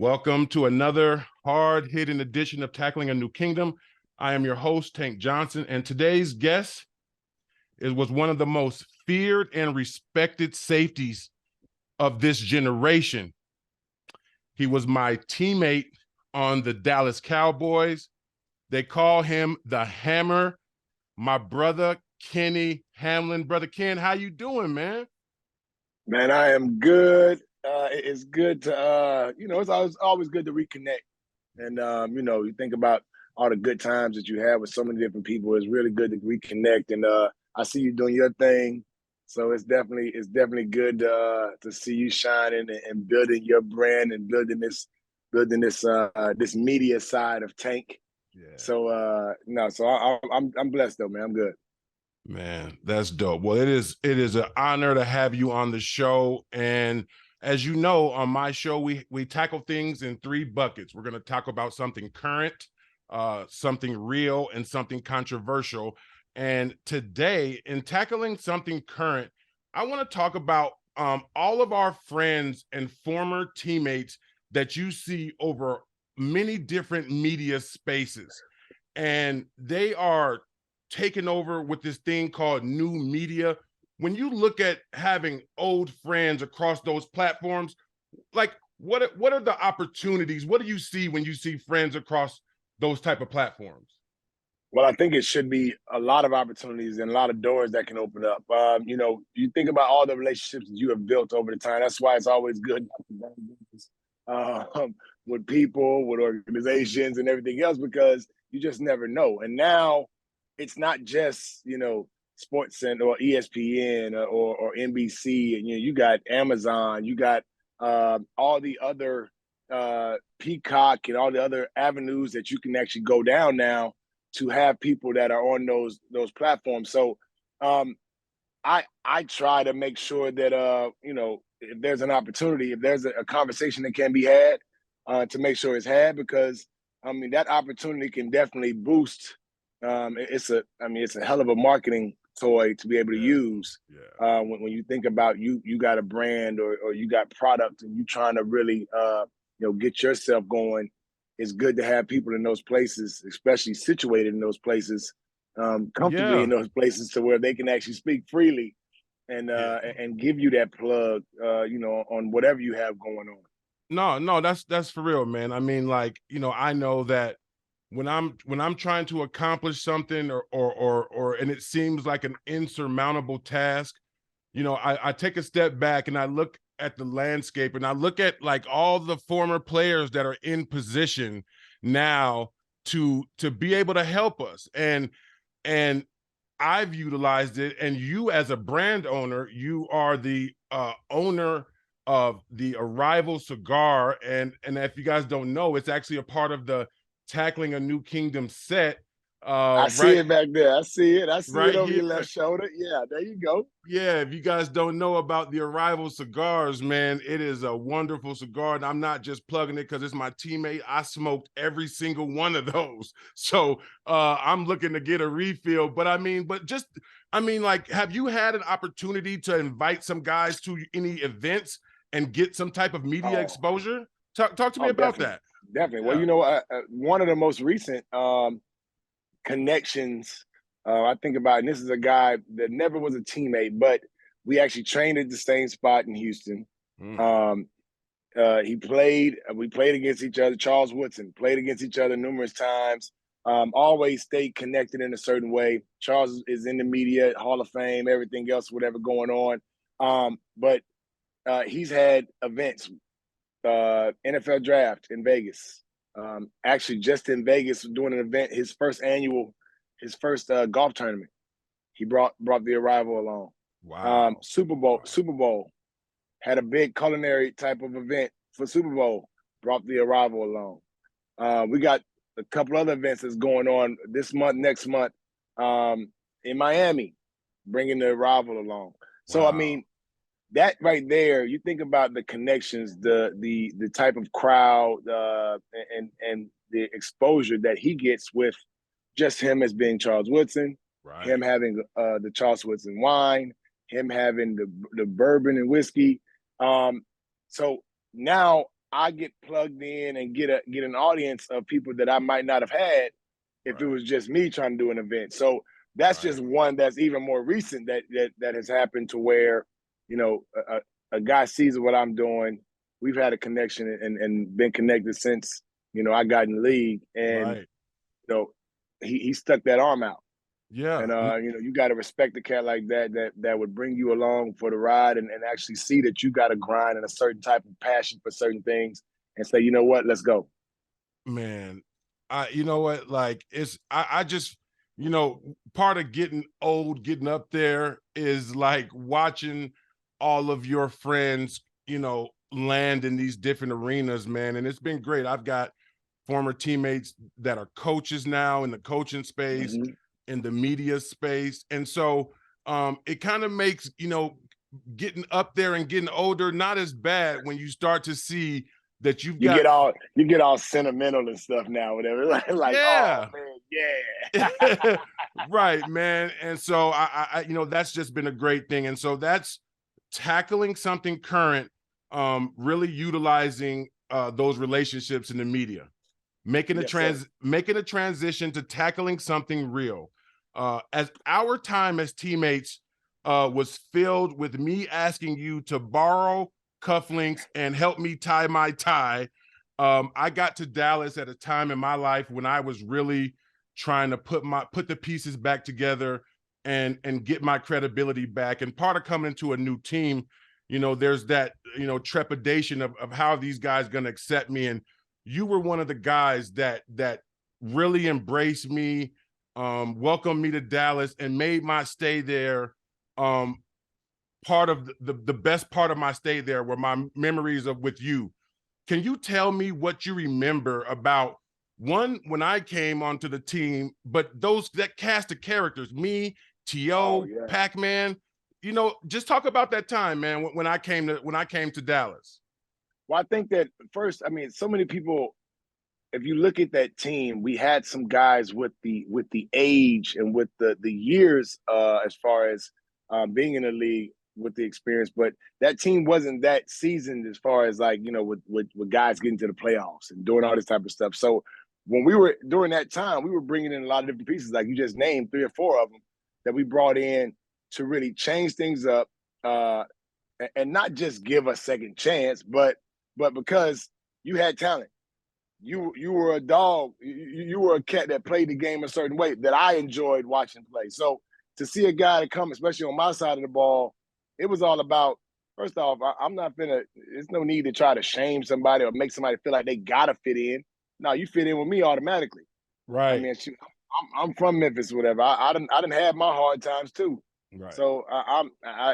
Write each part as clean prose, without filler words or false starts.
Welcome to another hard-hitting edition of Tackling a New Kingdom. I am your host, Tank Johnson, and today's guest was one of the most feared and respected safeties of this generation. He was my teammate on the Dallas Cowboys. They call him the Hammer. My brother, Kenny Hamlin. Brother Ken, how you doing, man? Man, I am good. It's good to, it's always good to reconnect. And, you think about all the good times that you have with so many different people. It's really good to reconnect. And I see you doing your thing. So it's definitely good to see you shining and building your brand and building this media side of Tank. Yeah. So I'm blessed though, man. I'm good. Man, that's dope. Well, it is an honor to have you on the show. And as you know, on my show, we tackle things in three buckets. We're going to talk about something current, something real, and something controversial. And today, in tackling something current, I want to talk about all of our friends and former teammates that you see over many different media spaces. And they are taken over with this thing called new media. When you look at having old friends across those platforms, like what are the opportunities? What do you see when you see friends across those type of platforms? Well, I think it should be a lot of opportunities and a lot of doors that can open up. You think about all the relationships that you have built over the time. That's why it's always good with people, with organizations, and everything else, because you just never know. And now it's not just Sports Center or ESPN or NBC, and you got Amazon, you got all the other Peacock and all the other avenues that you can actually go down now to have people that are on those platforms. So I try to make sure that if there's an opportunity, if there's a conversation that can be had, to make sure it's had, because that opportunity can definitely boost. It's a hell of a marketing toy to be able to use. Yeah. When you think about you got a brand or you got product and you trying to really get yourself going. It's good to have people in those places, especially situated in those places, comfortably in those places, to where they can actually speak freely and give you that plug, on whatever you have going on. No, that's for real, man. I mean, like, I know that when I'm trying to accomplish something or and it seems like an insurmountable task, I take a step back and I look at the landscape and I look at like all the former players that are in position now to be able to help us. And I've utilized it. And you, as a brand owner, you are the owner of the Arrival cigar. And if you guys don't know, it's actually a part of the Tackling a New Kingdom set. I see it back there. I see it. I see right it over here. your left shoulder. Yeah, there you go. Yeah, if you guys don't know about the Arrival cigars, man, it is a wonderful cigar. And I'm not just plugging it because it's my teammate. I smoked every single one of those. So I'm looking to get a refill. But like, have you had an opportunity to invite some guys to any events and get some type of media exposure? Talk to me about that. Definitely. Yeah. Well, one of the most recent connections I think about, and this is a guy that never was a teammate, but we actually trained at the same spot in Houston. We played against each other. Charles Woodson played against each other numerous times. Always stayed connected in a certain way. Charles is in the media, Hall of Fame, everything else, whatever going on. But he's had events, NFL draft in Vegas. Actually, just in Vegas, doing an event, his first golf tournament. He brought the Arrival along. Wow. Super Bowl had a big culinary type of event for Super Bowl. Brought the Arrival along. We got a couple other events that's going on this month, next month, in Miami, bringing the Arrival along. So Wow. I mean, that right there, you think about the connections, the type of crowd, and the exposure that he gets with just him as being Charles Woodson, Right. him having the Charles Woodson wine, him having the bourbon and whiskey. So now I get plugged in and get an audience of people that I might not have had if it Right. was just me trying to do an event. So that's Right. just one that's even more recent that has happened to where, you know, a guy sees what I'm doing. We've had a connection and been connected since, you know, I got in the league, and Right. you know, he stuck that arm out. Yeah. And you know, you got to respect a cat like that would bring you along for the ride, and actually see that you got a grind and a certain type of passion for certain things, and say, you know what, let's go. Man, you know what? Like I just, part of getting old, getting up there is like watching all of your friends, land in these different arenas, man. And it's been great. I've got former teammates that are coaches now in the coaching space, Mm-hmm. in the media space. And so it kind of makes, getting up there and getting older not as bad when you start to see that you've got. You get all sentimental and stuff now, whatever. Like, oh Yeah. man, yeah. Right, man. And so that's just been a great thing. And so that's tackling something current, really utilizing those relationships in the media, Yes, sir. making a transition to tackling something real. As our time as teammates was filled with me asking you to borrow cufflinks and help me tie my tie. I got to Dallas at a time in my life when I was really trying to put the pieces back together and get my credibility back. And part of coming into a new team, there's that, trepidation of how these guys going to accept me. And you were one of the guys that really embraced me, welcomed me to Dallas, and made my stay there part of the best part of my stay there were my memories of with you. Can you tell me what you remember about one when I came onto the team, but that cast of characters, me, Oh T.O., yeah. Pac-Man, just talk about that time, man, when I came to Dallas. Well, I think that first, I mean, so many people. If you look at that team, we had some guys with the age and with the years as far as being in the league with the experience, but that team wasn't that seasoned as far as like with guys getting to the playoffs and doing all this type of stuff. So when we were during that time, we were bringing in a lot of different pieces, like you just named 3 or 4 of them that we brought in to really change things up uh, and not just give a second chance, but because you had talent, you were a dog. You were a cat that played the game a certain way that I enjoyed watching play. So to see a guy to come, especially on my side of the ball, it was all about. First off, I'm not gonna. There's no need to try to shame somebody or make somebody feel like they gotta fit in. No, you fit in with me automatically. I Right. mean, shoot, I'm from Memphis, whatever. I didn't have my hard times too. Right. So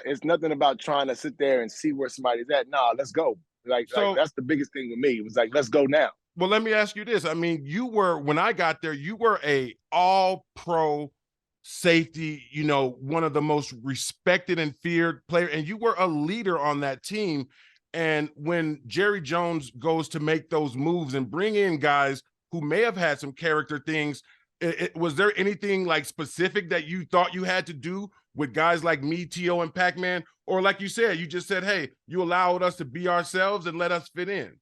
it's nothing about trying to sit there and see where somebody's at. Nah, let's go. Like So, that's the biggest thing with me. It was like, let's go now. well, let me ask you this. I mean, when I got there, you were a all pro safety, one of the most respected and feared player, and you were a leader on that team. And when Jerry Jones goes to make those moves and bring in guys who may have had some character things, was there anything like specific that you thought you had to do with guys like me, T.O., and Pac-Man? Or like you said, you just said, hey, you allowed us to be ourselves and let us fit in?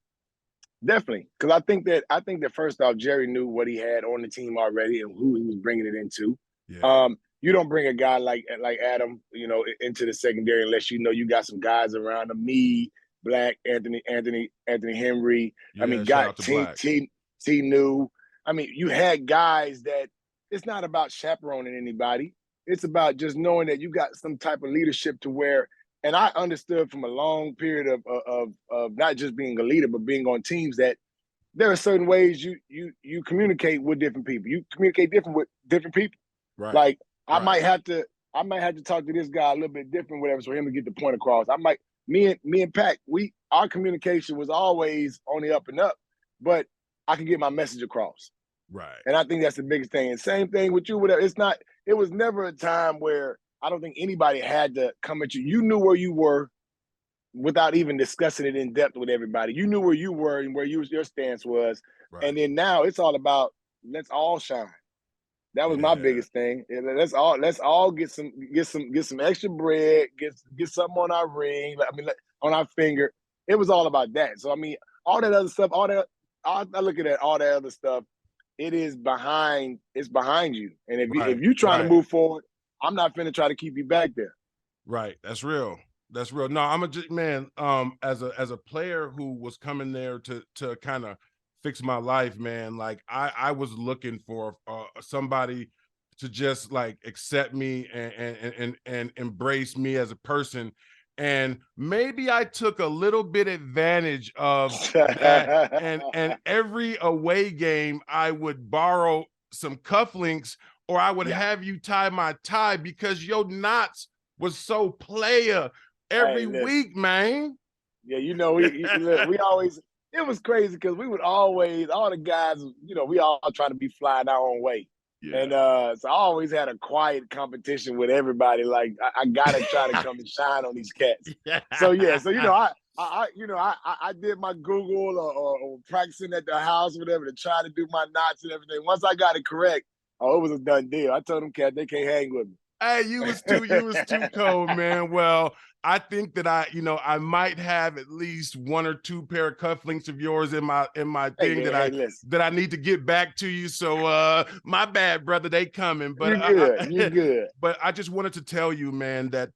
Definitely, because I think that first off, Jerry knew what he had on the team already and who he was bringing it into. Yeah. You don't bring a guy like Adam, into the secondary unless you know you got some guys around him. Me, Black, Anthony Henry. I Yeah. mean, Shout got out to Black. T new. I mean, you had guys that it's not about chaperoning anybody. It's about just knowing that you got some type of leadership to where, and I understood from a long period of not just being a leader but being on teams that there are certain ways you communicate with different people. You communicate different with different people. Right. Like I Right. might have to talk to this guy a little bit different, whatever, for him to get the point across. I might me and Pac, our communication was always on the up and up, but I can get my message across. Right. And I think that's the biggest thing. And same thing with you, whatever. It was never a time where I don't think anybody had to come at you. You knew where you were without even discussing it in depth with everybody. You knew where you were and where your stance was. Right. And then now it's all about let's all shine. That was my Yeah. biggest thing. Let's all get some extra bread, get something on our ring. I mean, on our finger. It was all about that. So I mean, all that other stuff, I look at all that other stuff. It's behind you. And if Right, you trying to right, move forward, I'm not finna try to keep you back there. right. That's real. That's real. No, I'm a man. As a player who was coming there to kind of fix my life, man. Like I was looking for somebody to just like accept me and embrace me as a person. And maybe I took a little bit advantage of that. And every away game, I would borrow some cufflinks, or I would Yeah. have you tie my tie because your knots was so player every Hey, listen. week, man. Yeah, we always, it was crazy because we would always, all the guys, we all trying to be flying our own way. Yeah. And so I always had a quiet competition with everybody. Like I gotta try to come and shine on these cats. So yeah, so I did my Google or practicing at the house, whatever, to try to do my knots and everything. Once I got it correct, it was a done deal. I told them cats they can't hang with me. Hey, you was too cold, man. Well, I think that I might have at least one or two pair of cufflinks of yours in my thing Listen. that I need to get back to you. So my bad, brother, they coming. But You good. But I just wanted to tell you, man, that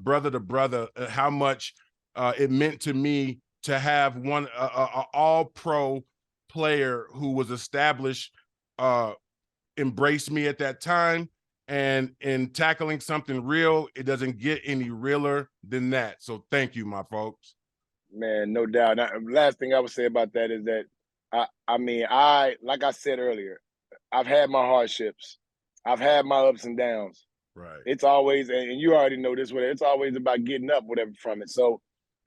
brother to brother, how much it meant to me to have one all pro player who was established embrace me at that time. And in tackling something real, it doesn't get any realer than that. So thank you, my folks. Man, no doubt. Now, last thing I would say about that is that like I said earlier, I've had my hardships, I've had my ups and downs. Right. It's always, and you already know this, it's always about getting up, whatever, from it. So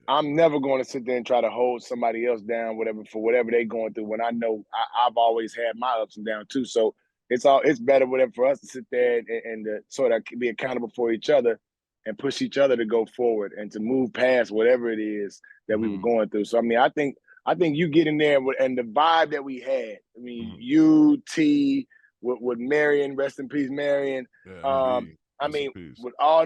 I'm never going to sit there and try to hold somebody else down, whatever, for whatever they're going through. When I know I've always had my ups and downs too. So it's better, whatever, for us to sit there and to sort of be accountable for each other and push each other to go forward and to move past whatever it is that we were going through. So I mean, I think you get in there and the vibe that we had. I mean, you, T, with Marion, rest in peace, Marion. Yeah, I mean, with all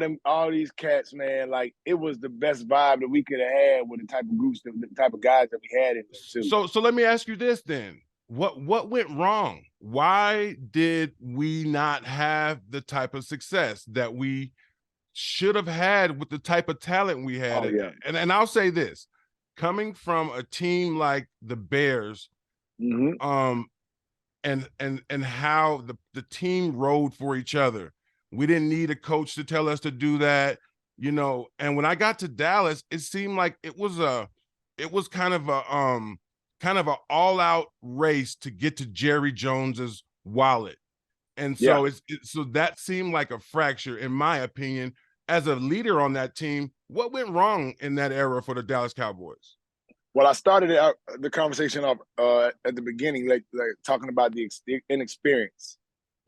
these cats, man, like it was the best vibe that we could have had with the type of groups, the type of guys that we had in there too. So let me ask you this then. What went wrong? Why did we not have the type of success that we should have had with the type of talent we had? Oh, yeah. And I'll say this, coming from a team like the Bears, and how the team rode for each other. We didn't need a coach to tell us to do that, And when I got to Dallas, it seemed like it was kind of a all-out race to get to Jerry Jones's wallet. And so so that seemed like a fracture, in my opinion. As a leader on that team, what went wrong in that era for the Dallas Cowboys? Well, I started the conversation off at the beginning, like talking about the inexperience.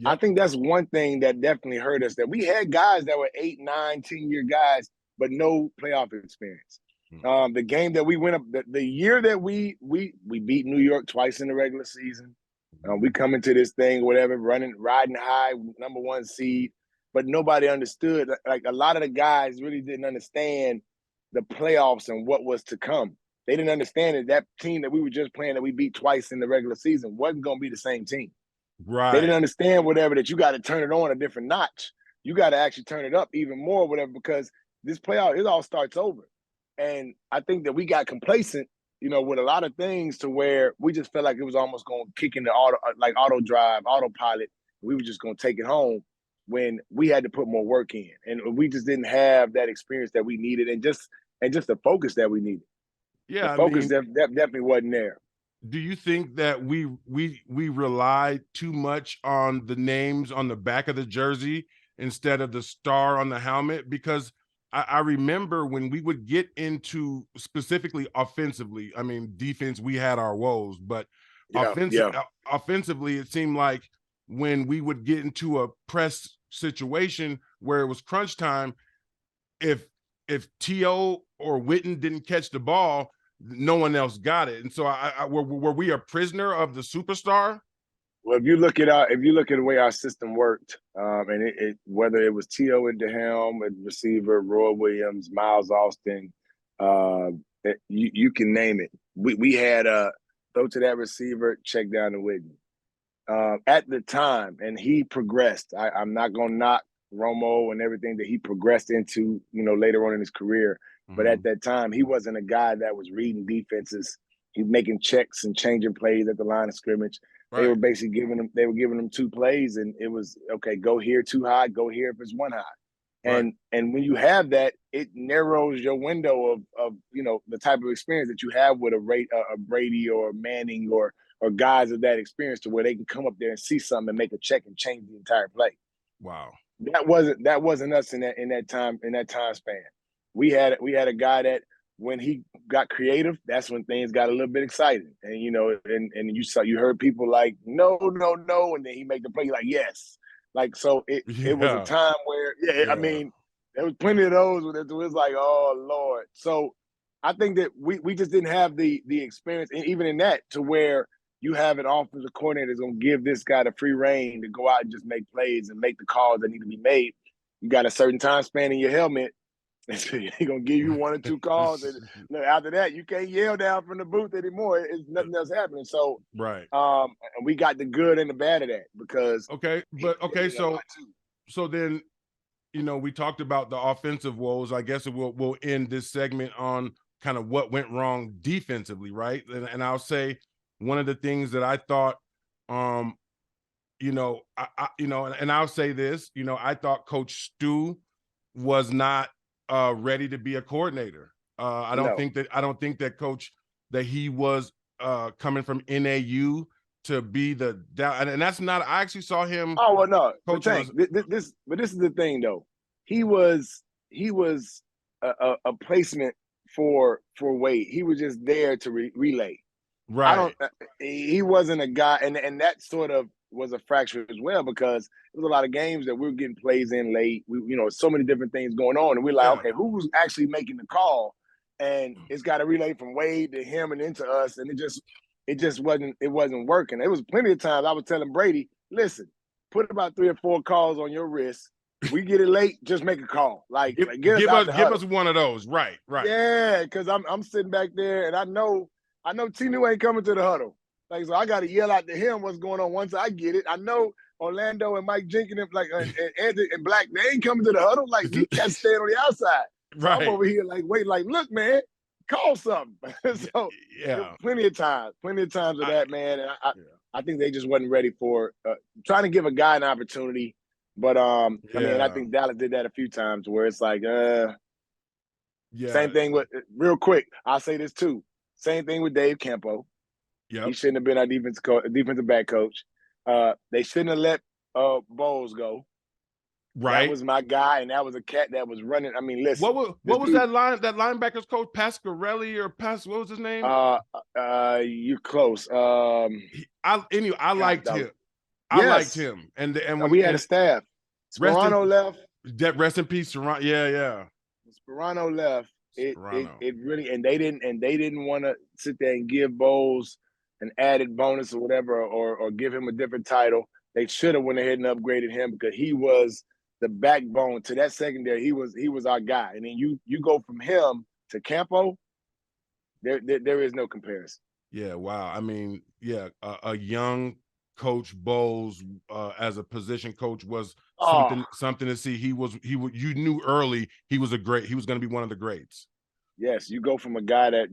Yep. I think that's one thing that definitely hurt us, that we had guys that were 8, 9, 10-year guys, but no playoff experience. The game that we went up, the year that we beat New York twice in the regular season. We come into this thing, whatever, riding high, number 1 seed, but nobody understood. Like a lot of the guys really didn't understand the playoffs and what was to come. They didn't understand that team that we were just playing, that we beat twice in the regular season, wasn't going to be the same team. Right. They didn't understand whatever, that you got to turn it on a different notch. You got to actually turn it up even more, whatever, because this playoff, it all starts over. And I think that we got complacent, with a lot of things, to where we just felt like it was almost going to kick into auto drive, autopilot. We were just going to take it home, when we had to put more work in, and we just didn't have that experience that we needed, and just the focus that we needed. Yeah, the focus definitely wasn't there. Do you think that we relied too much on the names on the back of the jersey instead of the star on the helmet? Because I remember when we would get into specifically offensively, I mean, defense, we had our woes, but offensively, it seemed like when we would get into a press situation where it was crunch time, if T.O. or Witten didn't catch the ball, no one else got it. And so were we a prisoner of the superstar? Well, if you look at the way our system worked, and whether it was T.O. at the helm, at receiver, Roy Williams, Miles Austin, You can name it. We had throw to that receiver, check down to Whitney. At the time, and he progressed. I'm not gonna knock Romo and everything that he progressed into, later on in his career. But at that time, he wasn't a guy that was reading defenses. He was making checks and changing plays at the line of scrimmage. They were basically giving him two plays, and it was okay. Go here, too high. Go here if it's one high. And when you have that, it narrows your window of the type of experience that you have with a Brady or Manning or guys of that experience, to where they can come up there and see something and make a check and change the entire play. Wow. That wasn't us in that time span. We had a guy that, when he got creative, that's when things got a little bit exciting. And and you heard people like, no, and then he make the play like, yes. Like, so it was a time where I mean, there was plenty of those where it was like, oh Lord. So I think that we just didn't have the experience, and even in that, to where you have an offensive coordinator that's going to give this guy the free reign to go out and just make plays and make the calls that need to be made. You got a certain time span in your helmet. He's going to give you one or two calls. And after that, you can't yell down from the booth anymore. It's nothing else happening. So, and we got the good and the bad of that, because. So then, we talked about the offensive woes. I guess we'll end this segment on kind of what went wrong defensively, right? And I'll say, one of the things that I thought, and I'll say this, I thought Coach Stu was not ready to be a coordinator. I don't think that Coach, that he was coming from NAU to be and that's not. I actually saw him. Oh well, no. But this is the thing though. He was a placement for Wade. He was just there to relay. Right. He wasn't a guy, and that sort of was a fracture as well, because there was a lot of games that we were getting plays in late. So many different things going on, and we're like, okay, who's actually making the call? And it's got to relay from Wade to him and into us, and it just wasn't working. It was plenty of times I was telling Brady, listen, put about 3 or 4 calls on your wrist. We get it late, just make a call. Give us one of those. Right. Yeah, because I'm sitting back there, and I know Tinu ain't coming to the huddle. So I got to yell out to him what's going on once I get it. I know Orlando and Mike Jenkins and Andy and Black, they ain't coming to the huddle. You can't stand on the outside. So I'm over here look, man, call something. So plenty of times of that, man. And I think they just wasn't ready for trying to give a guy an opportunity. But I mean, I think Dallas did that a few times, where it's like, same thing with, real quick, I'll say this too. Same thing with Dave Campo. He shouldn't have been our defensive back coach. They shouldn't have let Bowles go. Right. That was my guy, and that was a cat that was running. I mean, listen. What was that linebackers coach, Pasquarelli what was his name? You're close. I liked him. I liked him. And when we had a staff. Sperano left. Rest in peace, Sperano. Yeah. Sperano left. It really, and they didn't want to sit there and give Bowles an added bonus or whatever, or give him a different title. They should have went ahead and upgraded him, because he was the backbone to that secondary. He was our guy. And then you go from him to Campo, there is no comparison. Yeah, wow. I mean, a young Coach Bowles as a position coach was something to see. You knew early he was going to be one of the greats. Yes, you go from a guy that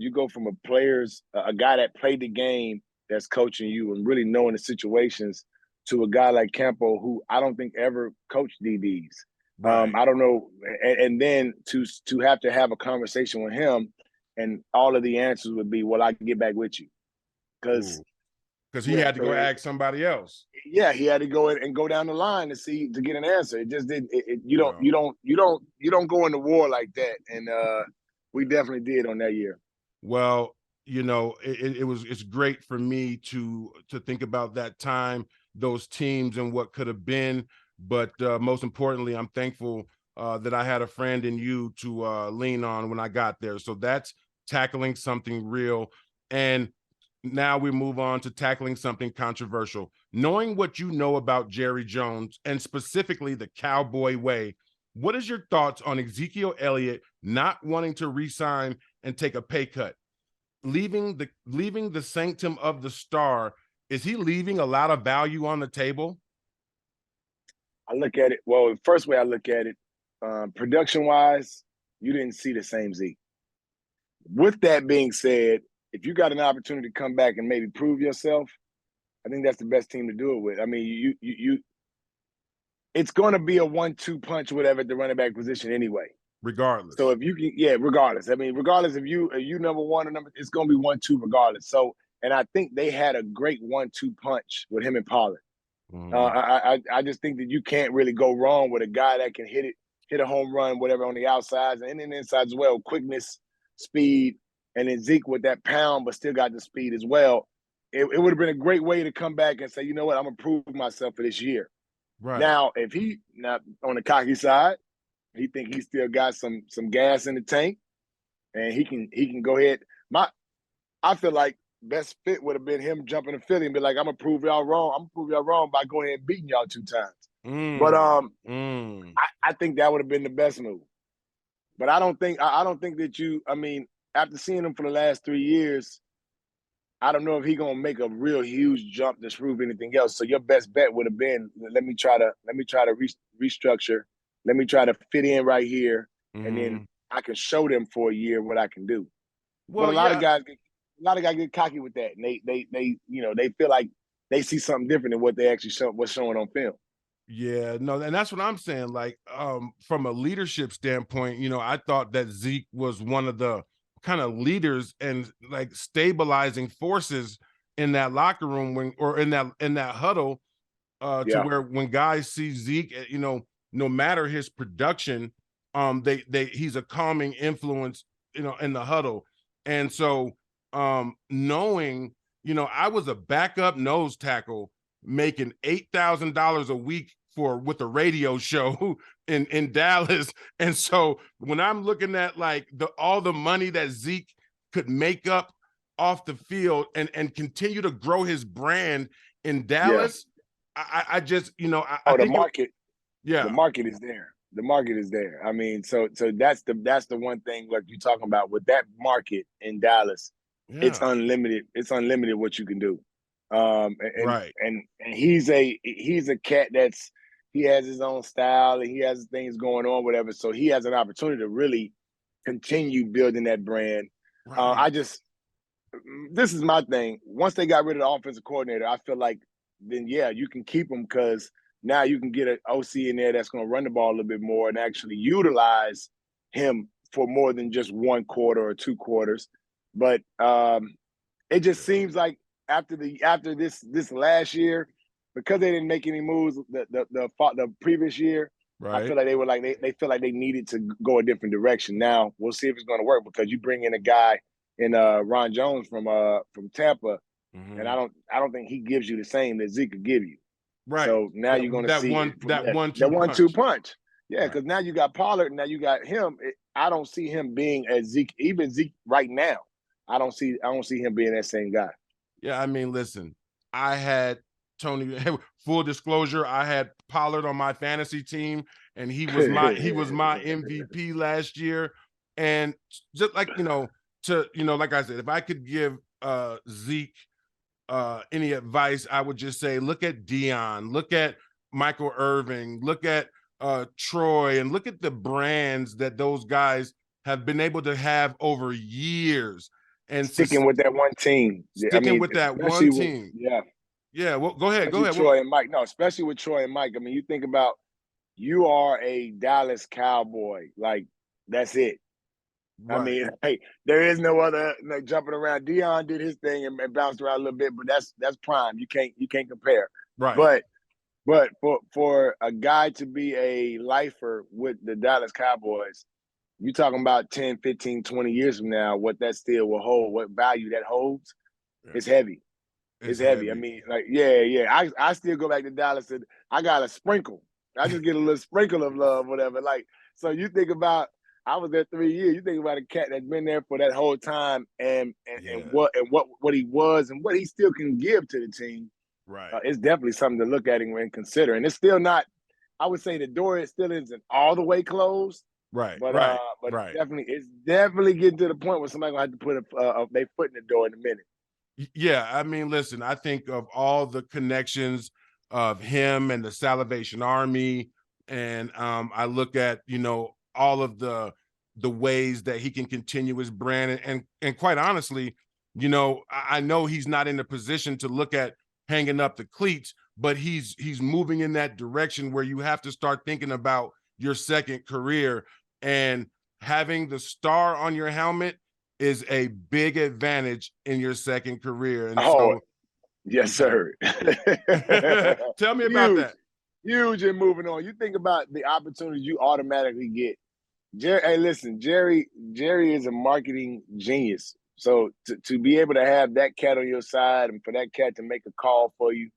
a guy that played the game, that's coaching you and really knowing the situations, to a guy like Campo, who I don't think ever coached DBs. Right. I don't know, and then to have a conversation with him, and all of the answers would be, well, I can get back with you, because he had to go ask somebody else. Yeah, he had to go and go down the line to get an answer. It just didn't. You don't go into war like that, and we definitely did on that year. Well, it's great for me to think about that time, those teams, and what could have been. But most importantly, I'm thankful that I had a friend in you to lean on when I got there. So that's tackling something real. And now we move on to tackling something controversial. Knowing what you know about Jerry Jones, and specifically the Cowboy way, What is your thoughts on Ezekiel Elliott not wanting to re-sign and take a pay cut? Leaving the sanctum of the star, is he leaving a lot of value on the table? I look at it, well, the first way I look at it, production-wise, you didn't see the same Zeke. With that being said, if you got an opportunity to come back and maybe prove yourself, I think that's the best team to do it with. I mean, you it's going to be a 1-2 punch, whatever, at the running back position anyway. Regardless. So if you can, yeah, regardless. I mean, regardless if you number one or number, it's going to be 1-2 regardless. So, and I think they had a great 1-2 punch with him and Pollard. I just think that you can't really go wrong with a guy that can hit a home run, whatever, on the outsides and then the inside as well. Quickness, speed, and then Zeke with that pound, but still got the speed as well. It would have been a great way to come back and say, you know what, I'm gonna prove myself for this year. Right. Now, if he not on the cocky side, he think he still got some gas in the tank, and he can go ahead. I feel like best fit would have been him jumping to Philly and be like, I'm gonna prove y'all wrong. I'm gonna prove y'all wrong by going ahead and beating y'all 2 times. But I think that would have been the best move. But I don't think that you. I mean, after seeing him for the last 3 years, I don't know if he's gonna make a real huge jump to prove anything else. So your best bet would have been, let me try to restructure. Let me try to fit in right here, and then I can show them for a year what I can do. Well, but a lot of guys get cocky with that, and they feel like they see something different than what they actually what's showing on film. Yeah, no, and that's what I'm saying. Like, from a leadership standpoint, I thought that Zeke was one of the kind of leaders and like stabilizing forces in that locker room in that huddle, to where when guys see Zeke, no matter his production, he's a calming influence, in the huddle. And so, knowing, I was a backup nose tackle making $8,000 a week with a radio show in Dallas. And so when I'm looking at like all the money that Zeke could make up off the field and continue to grow his brand in Dallas, I just, I think the market. The market is there. The market is there. I mean, so that's the one thing like you're talking about with that market in Dallas. Yeah. It's unlimited. It's unlimited what you can do. Right. And he's a cat he has his own style and he has things going on, whatever. So he has an opportunity to really continue building that brand. Right. This is my thing. Once they got rid of the offensive coordinator, I feel like then you can keep him because now you can get an OC in there that's going to run the ball a little bit more and actually utilize him for more than just 1 quarter or 2 quarters. But it just seems like after this last year, because they didn't make any moves the previous year, right. I feel like they feel like they needed to go a different direction. Now we'll see if it's going to work because you bring in a guy in Ron Jones from Tampa, and I don't think he gives you the same that Zeke could give you. Right. So now you're going to see that 1-2 punch. Yeah, because now you got Pollard, and now you got him. I don't see him being as Zeke, even Zeke right now. I don't see him being that same guy. Yeah, I mean, listen, I had Tony. Full disclosure, I had Pollard on my fantasy team, and he was my MVP last year. And just like like I said, if I could give Zeke any advice, I would just say, look at Dion, look at Michael Irving, look at Troy, and look at the brands that those guys have been able to have over years. And sticking with that one team. With that one team. Yeah. Well, go ahead. Troy and Mike. No, especially with Troy and Mike. I mean, you think about you are a Dallas Cowboy. Like, that's it. Right. I mean, hey, there is no other jumping around. Dion did his thing and bounced around a little bit, but that's prime. You can't compare. Right. But for a guy to be a lifer with the Dallas Cowboys, you're talking about 10, 15, 20 years from now, what that still will hold, what value that holds, it's heavy. It's heavy. I mean, like, I still go back to Dallas and I got a sprinkle. I just get a little sprinkle of love, whatever. Like, so you think about, I was there 3 years. You think about a cat that's been there for that whole time and what he was and what he still can give to the team. Right. It's definitely something to look at and consider. And it's still not I would say the door is still isn't all the way closed, Right, but right, right. it's definitely getting to the point where somebody gonna have to put their foot in the door in a minute. Yeah, I mean, listen, I think of all the connections of him and the Salvation Army, and I look at, you know, all of the ways that he can continue his brand, and quite honestly, you know, I know he's not in a position to look at hanging up the cleats, but he's moving in that direction where you have to start thinking about your second career, and having the star on your helmet is a big advantage in your second career. And Oh, so, yes, sir. tell me about Huge, that. huge in moving on. You think about the opportunities you automatically get. Jerry, hey, listen, Jerry is a marketing genius. So to be able to have that cat on your side and for that cat to make a call for you,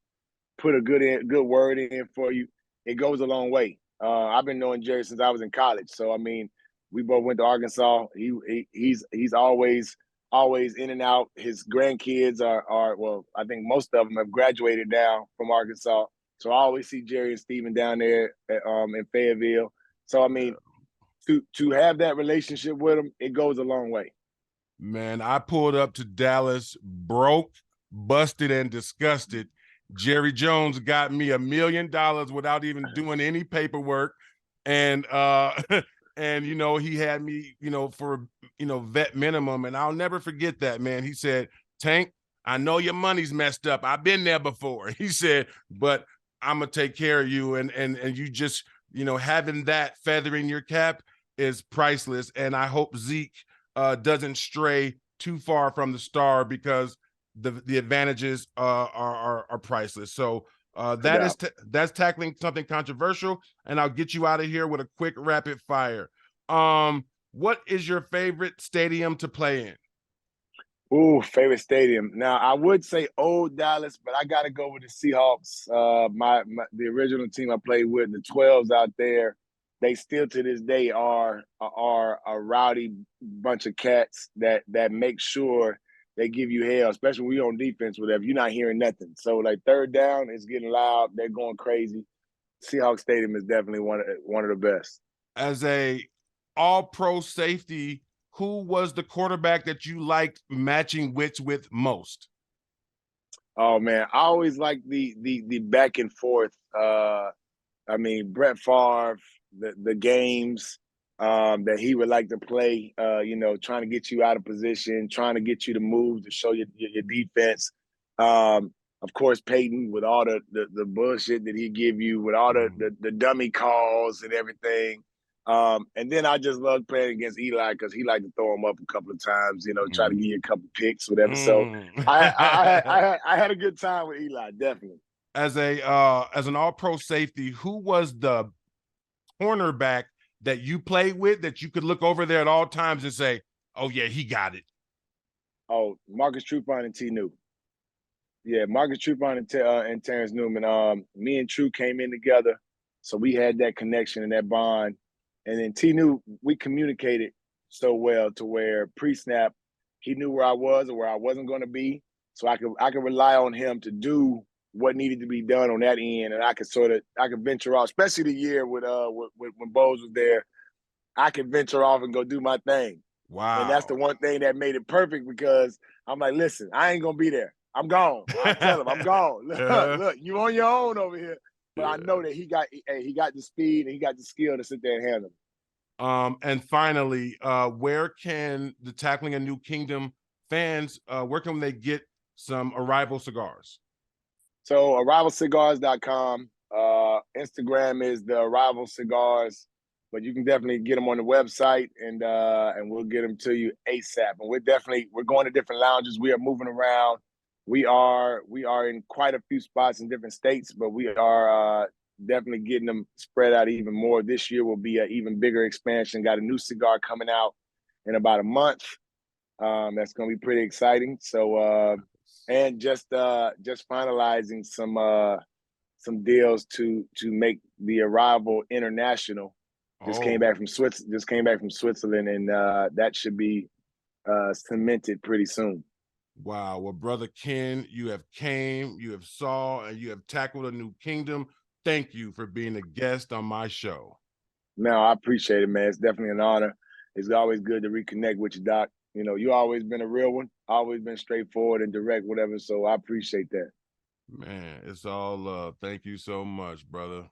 put a good word in for you, it goes a long way. I've been knowing Jerry since I was in college. So I mean, we both went to Arkansas. He's always in and out. His grandkids are well, I think most of them have graduated now from Arkansas. So I always see Jerry and Steven down there in Fayetteville. So I mean, to have that relationship with him, it goes a long way. Man, I pulled up to Dallas broke, busted, and disgusted. Jerry Jones got me $1 million without even doing any paperwork. And and you know, he had me, you know, for vet minimum. And I'll never forget that, man. He said, Tank, I know your money's messed up. I've been there before. He said, but I'm gonna take care of you. And you just, you know, having that feather in your cap is priceless. And I hope Zeke doesn't stray too far from the star, because the advantages are priceless. So No doubt. that's tackling something controversial, and I'll get you out of here with a quick rapid fire. What is your favorite stadium to play in? Ooh, favorite stadium. Now I would say old Dallas, but I got to go with the Seahawks. The original team I played with, the 12s out there, they still to this day are a rowdy bunch of cats that make sure they give you hell, especially when you're on defense. Whatever, you're not hearing nothing. So like third down, it's getting loud. They're going crazy. Seahawks Stadium is definitely one of the best. As a all-pro safety, who was the quarterback that you liked matching wits with most? Oh man, I always like the back and forth. I mean, Brett Favre, the games that he would like to play. You know, trying to get you out of position, trying to get you to move to show your defense. Of course, Peyton with all the bullshit that he give you, with all the dummy calls and everything. And then I just love playing against Eli because he liked to throw him up a couple of times, you know, try to give you a couple of picks, whatever. So I had a good time with Eli, definitely. As an all-pro safety, who was the cornerback that you played with that you could look over there at all times and say, "Oh yeah, he got it"? Oh, Marcus Trufant and T. New. Yeah, Marcus Trufant and Terrence Newman. Me and True came in together, so we had that connection and that bond. And then T. New, we communicated so well to where pre-snap, he knew where I was or where I wasn't going to be, so I could rely on him to do what needed to be done on that end, and I could venture off, especially the year with when Bose was there. I could venture off and go do my thing. And that's the Wow. one thing that made it perfect because I'm like, listen, I ain't gonna be there. I'm gone. I tell him I'm gone. Look, you on your own over here. But I know that he got the speed and he got the skill to sit there and handle it. And finally, where can the Tackling a New Kingdom fans, where can they get some Arrival cigars? So arrivalcigars.com. Instagram is the Arrival Cigars, but you can definitely get them on the website and we'll get them to you ASAP. And we're going to different lounges. We are moving around. We are in quite a few spots in different states, but we are definitely getting them spread out even more. This year will be an even bigger expansion. Got a new cigar coming out in about a month. That's going to be pretty exciting. So and just finalizing some deals to make the Arrival international. Just came back from Switzerland, and that should be cemented pretty soon. Wow. Well, brother Ken, you have came, you have saw, and you have tackled a new kingdom. thank you for being a guest on my show. Man, I appreciate it, man. It's definitely an honor. It's always good to reconnect with you, Doc. You know, you always been a real one, always been straightforward and direct, whatever. So I appreciate that. Man, it's all love. Thank you so much, brother.